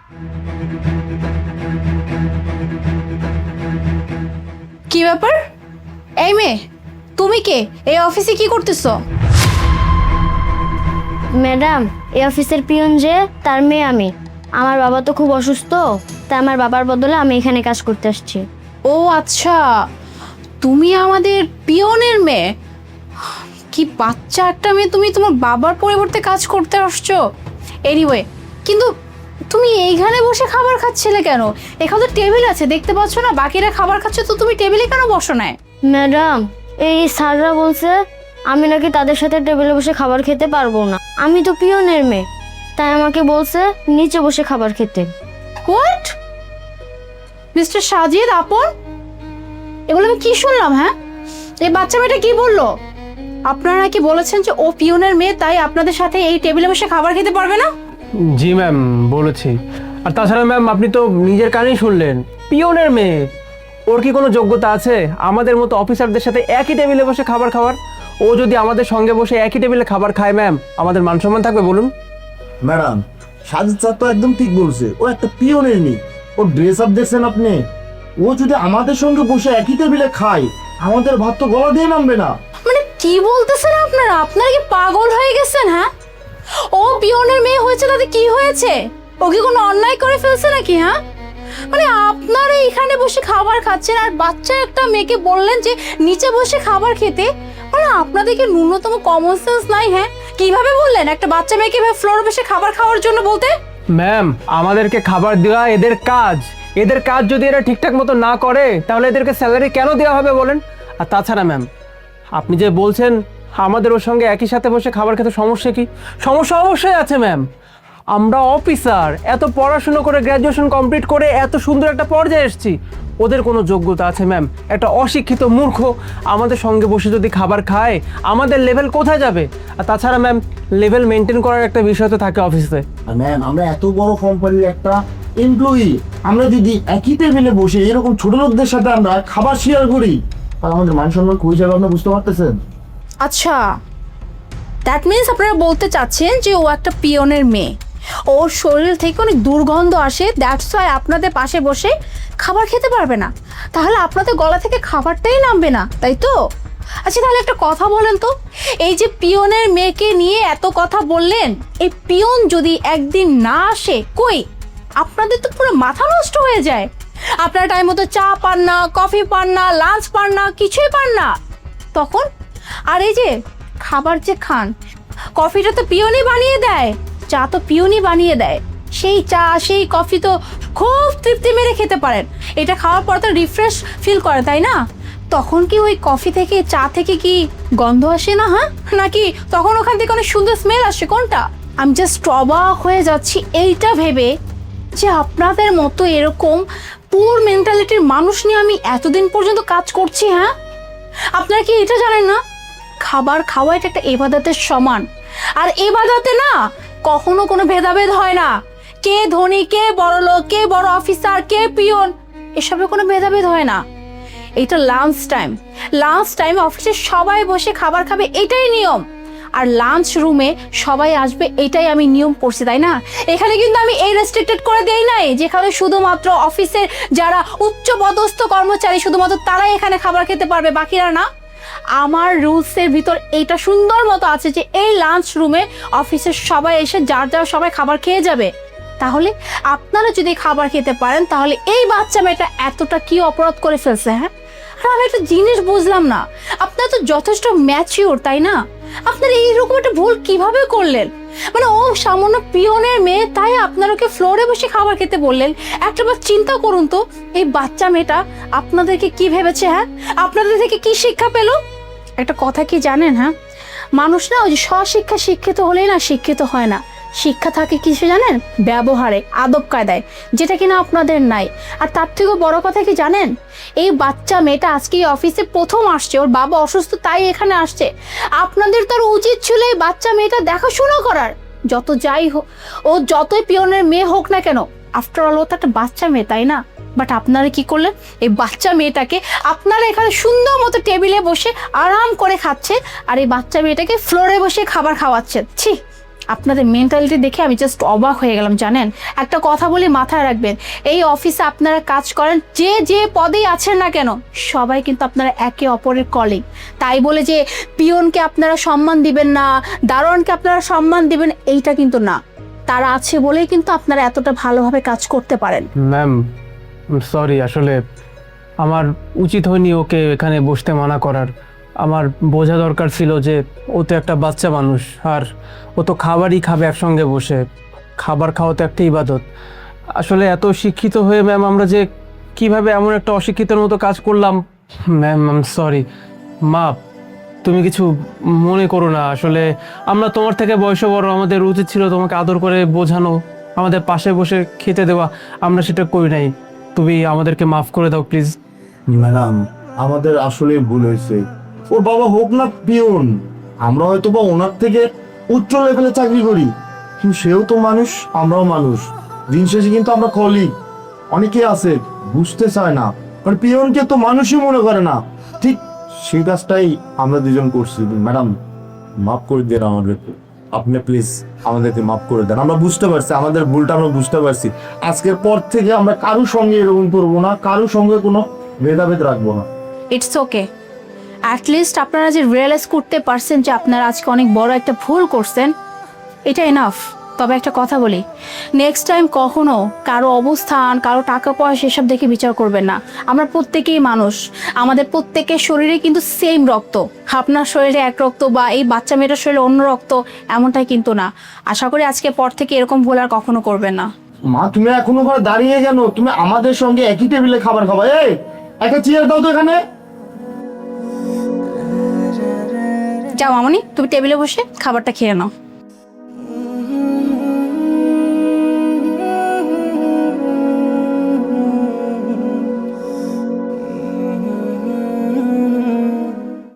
কি ব্যাপার? এই মেয়ে, তুমি কে? এই অফিসে কি করতেছো? ম্যাডাম, এই অফিসের পিয়ন যে তার মেয়ে আমি। আমার বাবা তো খুব অসুস্থ, তাই আমার বাবার বদলে আমি এখানে কাজ করতে আসছি। ও আচ্ছা, তুমি আমাদের পিয়নের মেয়ে। কি বাচ্চা একটা মেয়ে, তুমি তোমার বাবার পরিবর্তে কাজ করতে আসছো। এনিওয়ে, কিন্তু তুমি এইখানে বসে খাবার খাচ্ছিলে কেন? এখানে তো টেবিল আছে, দেখতে পাচ্ছ না? বাকিরা খাবার খাচ্ছে, তো তুমি টেবিলে কেন বসো না? ম্যাডাম, এই স্যাররা বলছে আমি নাকি তাদের সাথে টেবিলে বসে খাবার খেতে পারবো না। আমি তো পিয়নের মেয়ে, তাই আমাকে বলছে নিচে বসে খাবার খেতে। হোয়াট? মিস্টার সাজিদ আপন, এগুলো আমি কি শুনলাম? হ্যাঁ, এই বাচ্চা মেয়েটা কি বললো? আপনারা কি বলেছেন যে ও পিয়নের মেয়ে, তাই আপনাদের সাথে এই টেবিলে বসে খাবার খেতে পারবে না? জি ম্যাম, বলেছি। আর তাছাড়া ম্যাম, আপনি তো নিজের কানেই শুনলেন, পিয়নের মেয়ে। ওর কি কোনো যোগ্যতা আছে আমাদের মতো অফিসারদের সাথে একই টেবিলে বসে খাবার খাওয়ার? ও যদি আমাদের সঙ্গে বসে একই টেবিলে খাবার খায় ম্যাম, আমাদের মান সম্মান থাকবে বলুন? ম্যাডাম, সাজিদ স্যার তো একদম ঠিক বলছে, ও একটা পিওনের মেয়ে। ও ড্রেস আপ দেখছেন আপনি? ও যদি আমাদের সঙ্গে বসে একই টেবিলে খায়, আমাদের ভাত তো গলা দিয়ে নামবে না। মানে কি বলতেছেন আপনারা? আপনারা কি পাগল হয়ে গেছেন? হ্যাঁ, ও পিয়নের মেয়ে হয়েছে, তাতে কি হয়েছে? ও কি কোনো অন্যায় করে ফেলছে নাকি? হ্যাঁ, মানে আপনারা এখানে বসে খাবার খাচ্ছেন আর বাচ্চা একটা মেয়েকে বললেন যে নিচে বসে খাবার খেতে। মানে আপনাদের কি ন্যূনতম কমন সেন্স নাই? হ্যাঁ, কিভাবে বললেন একটা বাচ্চা মেয়েকে ফ্লোরে বসে খাবার খাওয়ার জন্য বলতে? ম্যাম, আমাদেরকে খাবার দেওয়া এদের কাজ। এদের কাজ যদি এরা ঠিকঠাক মতো না করে, তাহলে এদেরকে স্যালারি কেন দেওয়া হবে বলেন? আর তাছাড়া ম্যাম, আপনি যে বলছেন আমাদের ওর সঙ্গে একই সাথে বসে খাবার খেতে সমস্যা কি? সমস্যা অবশ্যই আছে ম্যাম। আমরা অফিসার, এত পড়াশুনো করে গ্র্যাজুয়েশন কমপ্লিট করে এত সুন্দর একটা পর্যায়ে এসেছি। ওদের কোনো যোগ্যতা আছে ম্যাম? একটা অশিক্ষিত মূর্খ আমাদের সঙ্গে বসে যদি খাবার খায়, আমাদের লেভেল কোথায় যাবে? আর তাছাড়া ম্যাম, লেভেল মেনটেন করার একটা বিষয় তো থাকে অফিসে। আর ম্যাম, আমরা এত বড় কোম্পানির একটা এমপ্লয়ি, আমরা যদি একই টেবিলে বসে এরকম ছোট লোকদের সাথে আমরা খাবার শেয়ার করি, তাহলে আমাদের মান সম্মান কই যাবে আপনি বুঝতে পারতেছেন? আচ্ছা, দ্যাট মিনস আপনারা বলতে চাচ্ছেন যে ও একটা পিয়নের মেয়ে, ওর শরীর থেকে অনেক দুর্গন্ধ আসে, দ্যাটস ওয়াই আপনাদের পাশে বসে খাবার খেতে পারবে না। তাহলে আপনাদের গলা থেকে খাবারটাই নামবে না, তাই তো? আচ্ছা, তাহলে একটা কথা বলেন তো, এই যে পিয়নের মেয়েকে নিয়ে এত কথা বললেন, এই পিয়ন যদি একদিন না আসে, কই আপনাদের তো পুরো মাথা নষ্ট হয়ে যায়। আপনারা টাইম মতো চা পান না, কফি পান না, লাঞ্চ পান না, কিছুই পান না তখন। আর এই যে খাবার যে খান, কফিটা তো পিয়নই বানিয়ে দেয়, চা তো পিয়নই বানিয়ে দেয়। সেই চা সেই কফি তো খুব তৃপ্তি মেরে খেতে পারেন। এটা খাওয়ার পর তো রিফ্রেশ ফিল করে, তাই না? তখন কি ওই কফি থেকে চা থেকে কি গন্ধ আসে না? হ্যাঁ, নাকি তখন ওখান থেকে অনেক সুন্দর স্মেল আসে? কোনটা? আমি জাস্ট অবাক হয়ে যাচ্ছি এইটা ভেবে যে আপনাদের মতো এরকম পুর মেন্টালিটির মানুষ নিয়ে আমি এতদিন পর্যন্ত কাজ করছি। হ্যাঁ, আপনারা কি এটা জানেন না? খাবার খাওয়া এটা একটা ইবাদতের সমান। আর ইবাদতে না কখনো কোনো ভেদাভেদ হয় না। কে ধনী, কে বড় লোক, কে বড় অফিসার, কে পিয়ন, এসবে কোনো ভেদাভেদ হয় না। এটা লাঞ্চ টাইম, লাঞ্চ টাইমে অফিসে সবাই বসে খাবার খাবে, এটাই নিয়ম। আর লাঞ্চ রুমে সবাই আসবে, এটাই আমি নিয়ম করছি, তাই না? এখানে কিন্তু আমি এই রেস্ট্রিক্টেড করে দেই নাই যেখানে শুধুমাত্র অফিসের যারা উচ্চ পদস্থ কর্মচারী শুধুমাত্র তারাই এখানে খাবার খেতে পারবে, বাকিরা না। আমার রুলসের ভিতর এইটা সুন্দর মতো আছে যে এই লাঞ্চ রুমে অফিসের সবাই এসে যার যার সবাই খাবার খেয়ে যাবে। তাহলে আপনারা যদি খাবার খেতে পারেন, তাহলে এই বাচ্চা মেয়েটা এতটা কি অপরাধ করে ফেলছে? হ্যাঁ, আর আমি একটা জিনিস বুঝলাম না, আপনারা তো যথেষ্ট ম্যাচিওর, তাই না? আপনারা এইরকম একটা ভুল কিভাবে করলেন? মানে ও সামান্য পিয়নের মেয়ে, তাই আপনারা ওকে ফ্লোরে বসে খাবার খেতে বললেন। একটাবার চিন্তা করুন তো, এই বাচ্চা মেয়েটা আপনাদেরকে কি ভেবেছে? হ্যাঁ, আপনাদের থেকে কি শিক্ষা পেল? একটা কথা কি জানেন? হ্যাঁ, মানুষ না ওই যে স্বশিক্ষা শিক্ষিত হলেই না শিক্ষিত হয় না। শিক্ষা থাকে কিছু জানেন? ব্যবহারে, আদব কায়দায়, যেটা কিনা আপনাদের নাই। আর তার থেকেও বড় কথা কি জানেন? এই বাচ্চা মেয়েটা আজকে এই অফিসে প্রথম আসছে, ওর বাবা অসুস্থ তাই এখানে আসছে। আপনাদের তো উচিত ছিল এই বাচ্চা মেয়েটা দেখাশোনা করার। যত যাই হোক, ও যতই পিয়নের মেয়ে হোক না কেন, আফটার অল ও তো একটা বাচ্চা মেয়ে, তাই না? বাট আপনারা কি করলেন? এই বাচ্চা মেয়েটাকে আপনারা এখানে সুন্দর মতো টেবিলে বসে আরাম করে খাচ্ছেন, আর এই বাচ্চা মেয়েটাকে ফ্লোরে বসে খাবার খাওয়াচ্ছেন। ছি, আপনাদের মেন্টালিটি দেখে আমি জাস্ট অবাক হয়ে গেলাম জানেন। একটা কথা বলি মাথায় রাখবেন, এই অফিসে আপনারা কাজ করেন যে যে পদেই আছেন না কেন, সবাই কিন্তু আপনারা একে অপরের কলিগ। তাই বলে যে পিয়নকে আপনারা সম্মান দিবেন না, দারোয়ানকে আপনারা সম্মান দিবেন, এইটা কিন্তু না। তারা আছে বলেই কিন্তু আপনারা এতটা ভালোভাবে কাজ করতে পারেন। ম্যাম সরি, আসলে আমার উচিত হয়নি ওকে এখানে বসতে মানা করার। আমার বোঝা দরকার ছিল যে ও তো একটা বাচ্চা মানুষ, আর ও তো খাবারই খাবে একসঙ্গে বসে। খাবার খাওয়া তো একটা ইবাদত। আসলে এত শিক্ষিত হয়ে ম্যাম আমরা যে কিভাবে এমন একটা অশিক্ষিতের মতো কাজ করলাম। Ma'am sorry. মা তুমি কিছু মনে করো না, আসলে আমরা তোমার থেকে বয়সে বড়, আমাদের উচিত ছিল তোমাকে আদর করে বোঝানো, আমাদের পাশে বসে খেতে দেওয়া, আমরা সেটা করি নাই। তুমি আমাদেরকে মাফ করে দাও প্লিজ। ম্যাডাম আমাদের আসলে ভুল হয়েছে। ওর বাবা হোক না পিয়ন, আমরা হয়তো বা ওনার থেকে উচ্চ লেভেলে চাকরি করি, কিন্তু সেও তো মানুষ, আমরাও মানুষ। দিন শেষে কিন্তু আমরা কলিগ। অনেকে আছে বুঝতে চায় না, কারণ পিয়নকে তো মানুষই মনে করে না। ঠিক সেই কাজটাই আমরা দুজন করছি। ম্যাডাম মাফ করে দেন আমাদেরকে, আপনি প্লিজ আমাদেরকে মাফ করে দেন। আমরা বুঝতে পারছি আমাদের ভুলটা, আমরা বুঝতে পারছি। আজকের পর থেকে আমরা কারোর সঙ্গে এরকম করবো না, কারোর সঙ্গে কোনো ভেদাভেদ রাখবো না। ইটস ওকে, অ্যাটলিস্ট আপনারা যে রিয়েলাইজ করতে পারছেন যে আপনারা আজকে অনেক বড় একটা ভুল করছেন, এটা এনাফ। তবে একটা কথা বলি, নেক্সট টাইম কখনো কারো অবস্থান, কারো টাকা পয়সা এসব দেখে বিচার করবেন না। আমরা প্রত্যেকেই মানুষ, আমাদের প্রত্যেকের শরীরে কিন্তু সেম রক্ত। আপনার শরীরে এক রক্ত বা এই বাচ্চা মেয়েটার শরীরে অন্য রক্ত, এমনটাই কিন্তু না। আশা করি আজকে পর থেকে এরকম ভুল আর কখনো করবেন না। মা তুমি এখনো ঘরে দাঁড়িয়ে কেন? তুমি আমাদের সঙ্গে একই টেবিলে খাবার খাবা। এই একটা চেয়ার দাও তো এখানে। যাও মামনি, তুমি টেবিলে বসে খাবারটা খেয়ে নাও।